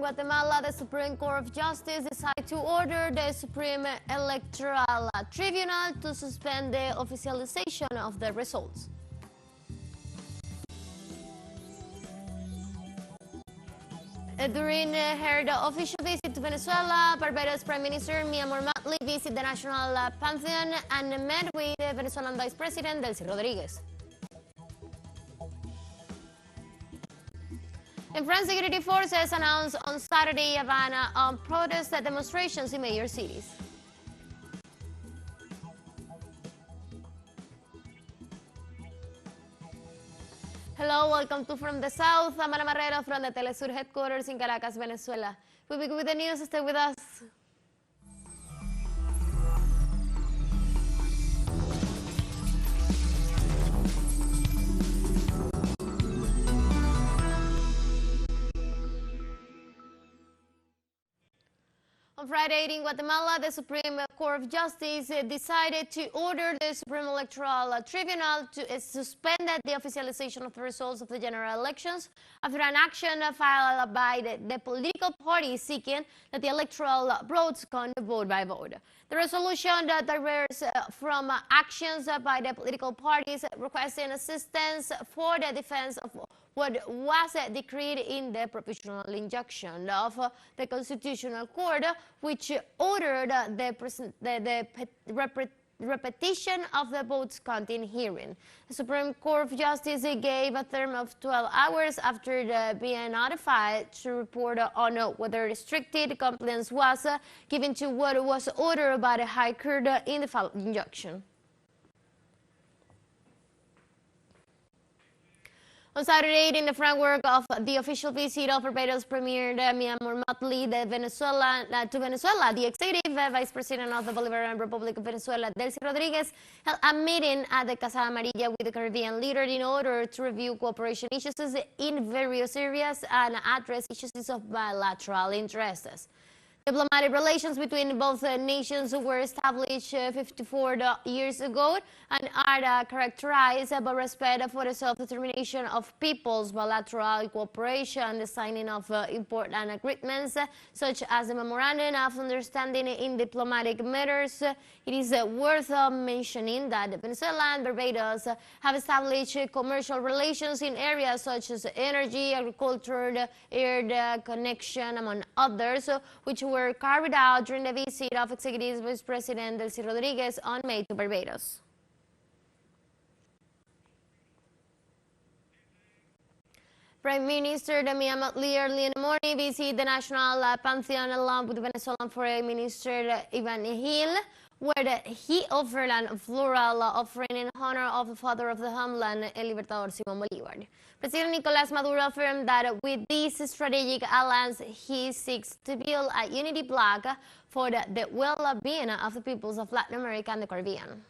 Guatemala, the Supreme Court of Justice decided to order the Supreme Electoral Tribunal to suspend the officialization of the results. During her official visit to Venezuela, Barbados Prime Minister Mottley visited the National Pantheon and met with the Venezuelan Vice President Delcy Rodríguez. And France security forces announced on Saturday a ban on protest demonstrations in major cities. Hello, welcome to From the South. I'm Ana Marrero from the TeleSUR headquarters in Caracas, Venezuela. We'll begin with the news. Stay with us. On Friday in Guatemala, the Supreme Court of Justice decided to order the Supreme Electoral Tribunal to suspend the officialization of the results of the general elections after an action filed by the political party seeking that the electoral votes come vote by vote. The resolution diverges from actions by the political parties requesting assistance for the defense of what was decreed in the provisional injunction of the Constitutional Court, which ordered the repetition of the votes counting hearing. The Supreme Court of Justice gave a term of 12 hours after being notified to report on whether restricted compliance was given to what was ordered by the High Court in the filed injunction. On Saturday, in the framework of the official visit of Barbados Premier Mottley to Venezuela, the executive vice president of the Bolivarian Republic of Venezuela, Delcy Rodríguez, held a meeting at the Casa Amarilla with the Caribbean leader in order to review cooperation issues in various areas and address issues of bilateral interests. Diplomatic relations between both nations were established 54 years ago and are characterized by respect for the self-determination of peoples, bilateral cooperation, the signing of important agreements such as the Memorandum of Understanding in Diplomatic Matters. It is worth mentioning that Venezuela and Barbados have established commercial relations in areas such as energy, agriculture, air connection, among others, which were carried out during the visit of Executive Vice President Delcy Rodríguez on May to Barbados. Prime Minister Mottley early in the morning visited the National Pantheon along with Venezuelan Foreign Minister Ivan Gil, where he offered a floral offering in honor of the father of the homeland, El Libertador Simón Bolívar. President Nicolás Maduro affirmed that with this strategic alliance, he seeks to build a unity bloc for the well-being of the peoples of Latin America and the Caribbean.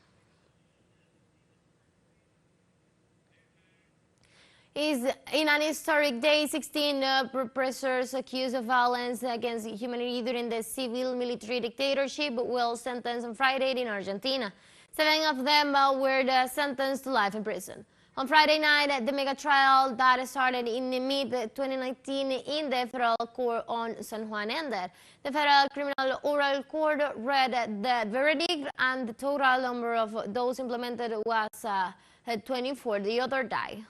In an historic day, 16 repressors accused of violence against humanity during the civil-military dictatorship were sentenced on Friday in Argentina. 7 of them were sentenced to life in prison. On Friday night, the mega trial that started in mid-2019 in the federal court on San Juan ended. The Federal Criminal Oral Court read the verdict, and the total number of those implemented was 24. The other died.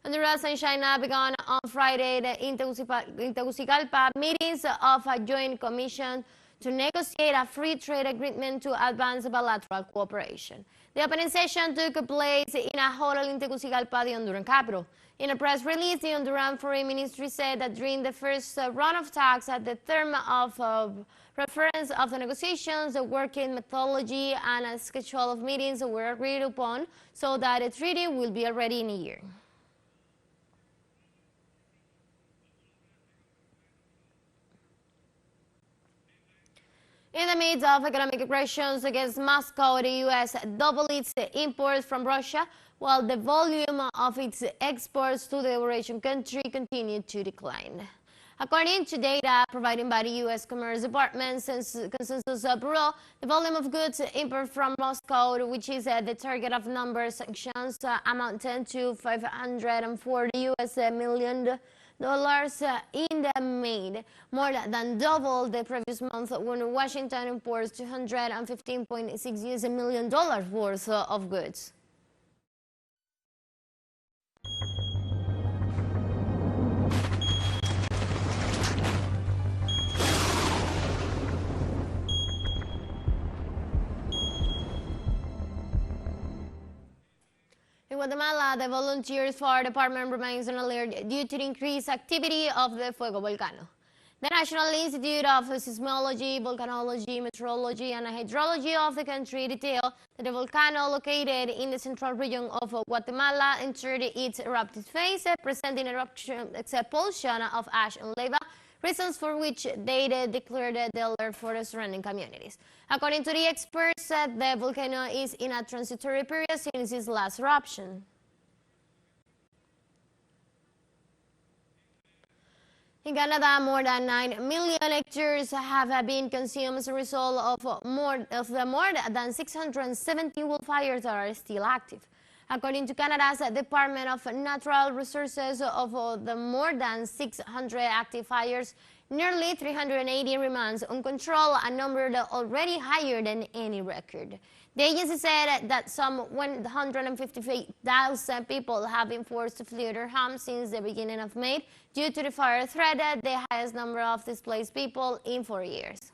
Honduras and China began on Friday in Tegucigalpa meetings of a joint commission to negotiate a free trade agreement to advance bilateral cooperation. The opening session took place in a hotel in Tegucigalpa, the Honduran capital. In a press release, the Honduran Foreign Ministry said that during the first round of talks at the term of reference of the negotiations, the working methodology and a schedule of meetings were agreed upon so that the treaty will be ready in a year. In the midst of economic aggressions against Moscow, the U.S. doubled its imports from Russia, while the volume of its exports to the Eurasian country continued to decline. According to data provided by the U.S. Commerce Department Consensus Bureau, the volume of goods imported from Moscow, which is the target of number sanctions, amounted to $540 million in the May, more than double the previous month when Washington imports $215.6 million worth of goods. In Guatemala, the volunteers for the department remains on alert due to the increased activity of the Fuego volcano. The National Institute of Seismology, Volcanology, Meteorology, and Hydrology of the country detailed that the volcano located in the central region of Guatemala entered its eruptive phase, presenting expulsion of ash and lava, reasons for which they declared the alert for the surrounding communities. According to the experts, the volcano is in a transitory period since its last eruption. In Canada, more than 9 million hectares have been consumed as a result of the more than 670 wildfires that are still active. According to Canada's Department of Natural Resources, of the more than 600 active fires, nearly 380 remains uncontrolled, a number already higher than any record. The agency said that some 158,000 people have been forced to flee their homes since the beginning of May due to the fire threat, the highest number of displaced people in 4 years.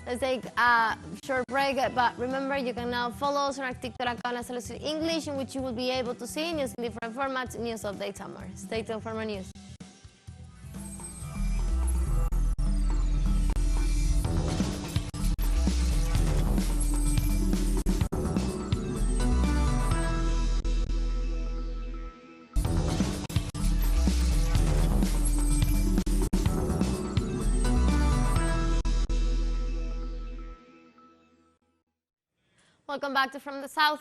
Let's take a short break, but remember you can now follow us on our TikTok account as TeleSUR English, in which you will be able to see news in different formats, news updates and more. Stay tuned for more news. Welcome back to From the South.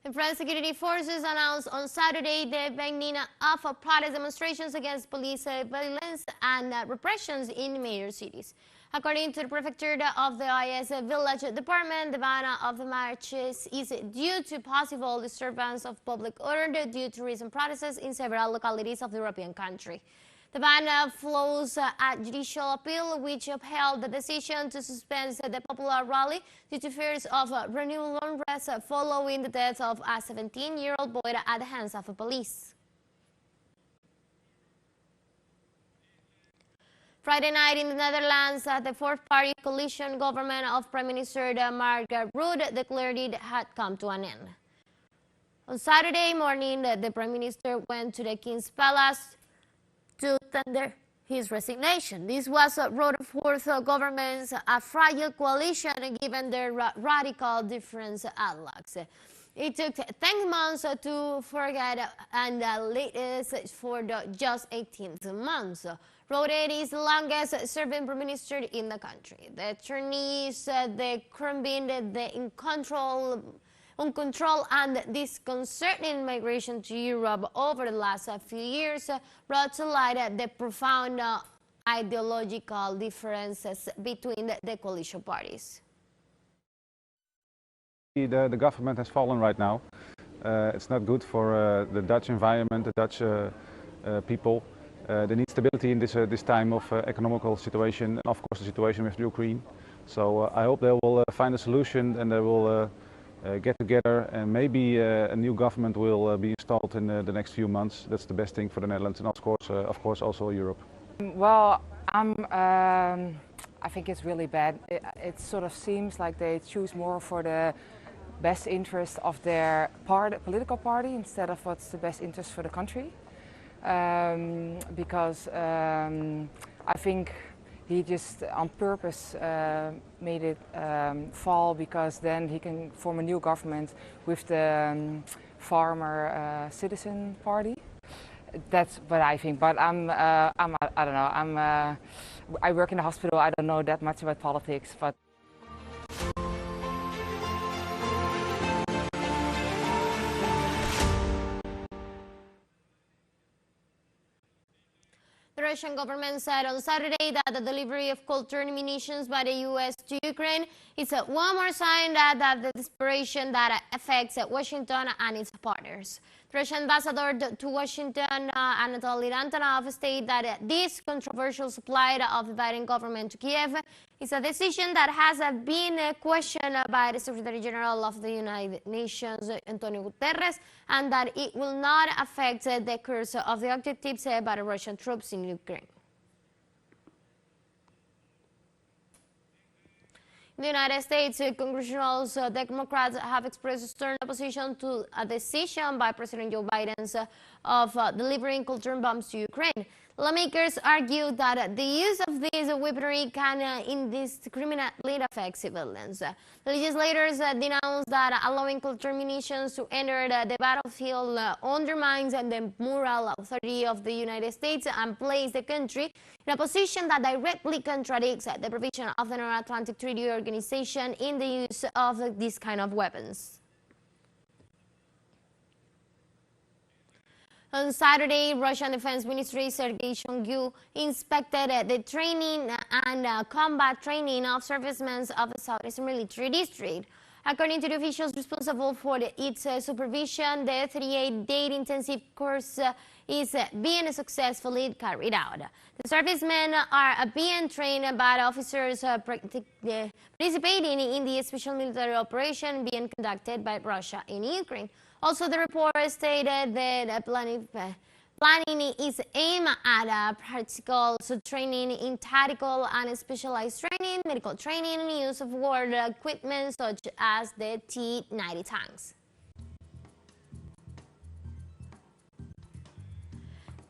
And French security forces announced on Saturday the beginning of protest demonstrations against police violence and repressions in major cities. According to the prefecture of the IS Village Department, the ban of the marches is due to possible disturbance of public order due to recent protests in several localities of the European country. The ban follows a judicial appeal which upheld the decision to suspend the popular rally due to fears of renewed unrest following the death of a 17-year-old boy at the hands of the police. Friday night in the Netherlands, the fourth-party coalition government of Prime Minister Mark Rutte declared it had come to an end. On Saturday morning, the Prime Minister went to the King's Palace to tender his resignation. This was Rutte's fourth government's a fragile coalition given their radical different outlooks. It took 10 months to forget and latest for just 18 months. Rutte is the longest serving prime minister in the country. The attorneys, the curbing the uncontrolled and disconcerting migration to Europe over the last few years brought to light the profound ideological differences between the coalition parties. The government has fallen right now. It's not good for the Dutch environment, the Dutch people. They need stability in this time of economical situation and of course the situation with Ukraine. So I hope they will find a solution and they will get together and maybe a new government will be installed in the next few months. That's the best thing for the Netherlands and of course also Europe. Well, I think it's really bad. It sort of seems like they choose more for the best interest of their political party instead of what's the best interest for the country. Because I think he just on purpose made it fall because then he can form a new government with the farmer citizen party. That's what I think, but I don't know. I work in the hospital. I don't know that much about politics, but. The Russian government said on Saturday that the delivery of cold-turn munitions by the U.S. to Ukraine is one more sign that the desperation that affects Washington and its partners. The Russian ambassador to Washington, Anatoly Antonov, stated that this controversial supply of the Biden government to Kiev is a decision that has been questioned by the Secretary General of the United Nations, Antonio Guterres, and that it will not affect the course of the objectives by the Russian troops in Ukraine. In the United States, congressional Democrats have expressed stern opposition to a decision by President Joe Biden of delivering cold-turn bombs to Ukraine. Lawmakers argue that the use of this weaponry can indiscriminately affect civilians. The legislators denounced that allowing cold-turn munitions to enter the battlefield undermines the moral authority of the United States and places the country in a position that directly contradicts the provision of the North Atlantic Treaty Organization in the use of these kind of weapons. On Saturday, Russian Defense Ministry Sergei Shoigu inspected the training and combat training of servicemen of the Southeastern Military District. According to the officials responsible for its supervision, the 38-day intensive course is being successfully carried out. The servicemen are being trained by officers participating in the special military operation being conducted by Russia in Ukraine. Also, the report stated that planning is aimed at practical training in tactical and specialized training, medical training, and use of war equipment such as the T-90 tanks.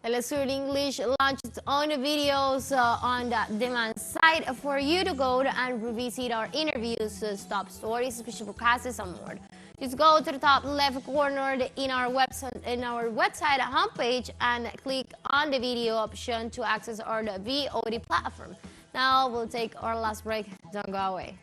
TeleSUR English launched its own videos on the demand site for you to go and revisit our interviews, top stories, special broadcasts, and more. Just go to the top left corner in our website homepage and click on the video option to access our VOD platform. Now we'll take our last break. Don't go away.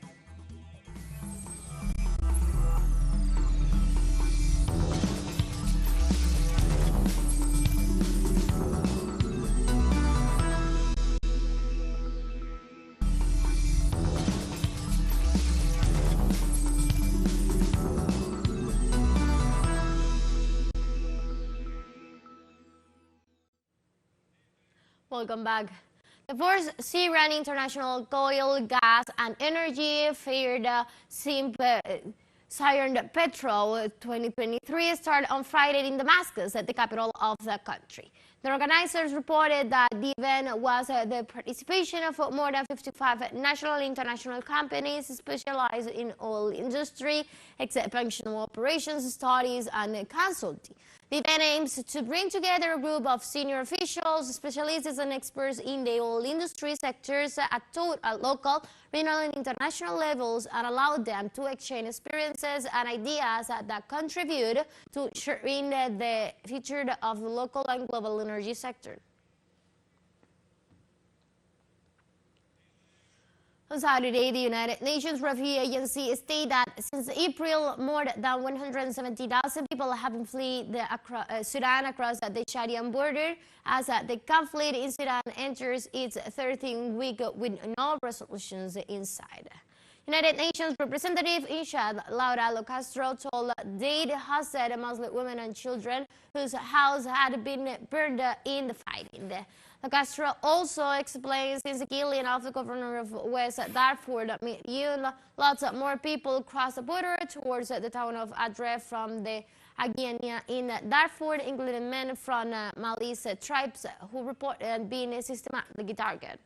Welcome back. The fourth Syrian International Oil, Gas and Energy Fair, Siren Petrol 2023 started on Friday in Damascus, at the capital of the country. The organizers reported that the event was the participation of more than 55 national and international companies specialized in oil industry, expansion operations, studies, and consulting. The event aims to bring together a group of senior officials, specialists, and experts in the oil industry sectors at local, regional, and international levels, and allow them to exchange experiences and ideas that contribute to shaping the future of the local and global energy sector. On Saturday, the United Nations Refugee Agency stated that since April, more than 170,000 people have fled Sudan across the Chadian border as the conflict in Sudan enters its 13th week with no resolutions inside. United Nations representative in Chad, Laura Castro, told they hosted Muslim women and children whose house had been burned in the fighting. Castro also explains since the killing of the governor of West Darfur, lots more people crossed the border towards the town of Adre from the Agenia in Darfur, including men from Mali's tribes who reported being systematically targeted.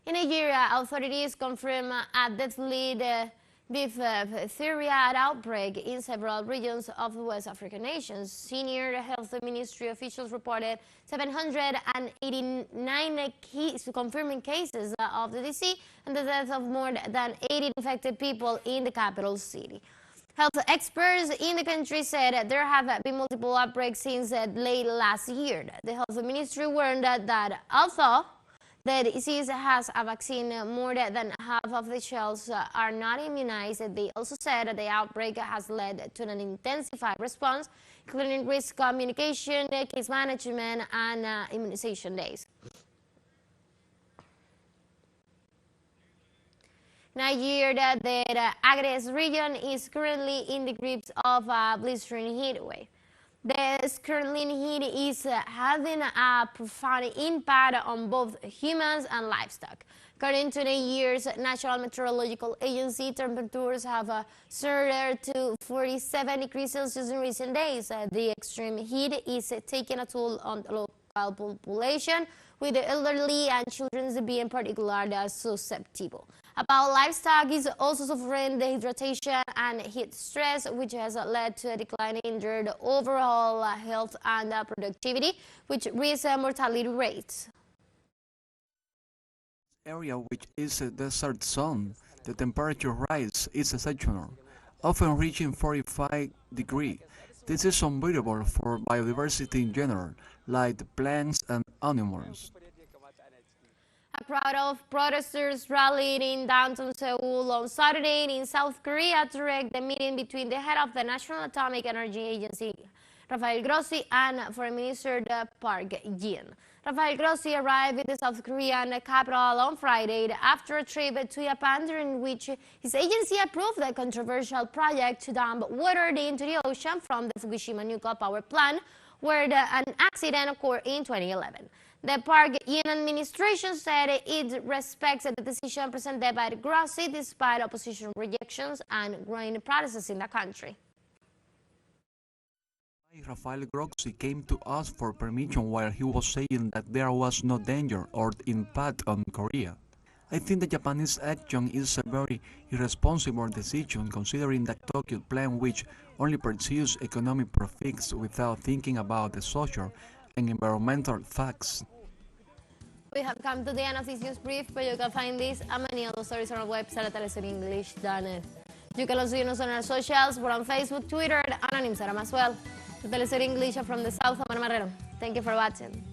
In Nigeria, authorities confirm a deadly diphtheria outbreak in several regions of the West African nations. Senior health ministry officials reported 789 confirming cases of the disease and the death of more than 80 infected people in the capital city. Health experts in the country said there have been multiple outbreaks since late last year. The health ministry warned that although The disease has a vaccine. More than half of the children are not immunized. They also said that the outbreak has led to an intensified response, including risk communication, case management, and immunization days. Nigeria, the Agres region is currently in the grips of a blistering heat wave. The scorching heat is having a profound impact on both humans and livestock. According to the year's National Meteorological Agency, temperatures have surged to 47 degrees Celsius in recent days. The extreme heat is taking a toll on the local population, with the elderly and children being particularly susceptible. About livestock is also suffering dehydration and heat stress, which has led to a decline in their overall health and productivity, which raises mortality rates. Area which is a desert zone, the temperature rise is exceptional, often reaching 45 degrees. This is unbearable for biodiversity in general, like the plants and animals. A crowd of protesters rallied in downtown Seoul on Saturday in South Korea to direct the meeting between the head of the National Atomic Energy Agency, Rafael Grossi, and Foreign Minister Park Jin. Rafael Grossi arrived in the South Korean capital on Friday after a trip to Japan, during which his agency approved the controversial project to dump water into the ocean from the Fukushima nuclear power plant, where an accident occurred in 2011. The Park Yin administration said it respects the decision presented by Grossi despite opposition rejections and growing protests in the country. Rafael Grossi came to ask for permission while he was saying that there was no danger or impact on Korea. I think the Japanese action is a very irresponsible decision, considering that Tokyo plan which only pursues economic profits without thinking about the social and environmental facts. We have come to the end of this news brief, but you can find this and many other stories on our website at telesurenglish.net. You can also join us on our socials. We're on Facebook, Twitter, and on Instagram as well. To TeleSUR English from the south of Marrero. Thank you for watching.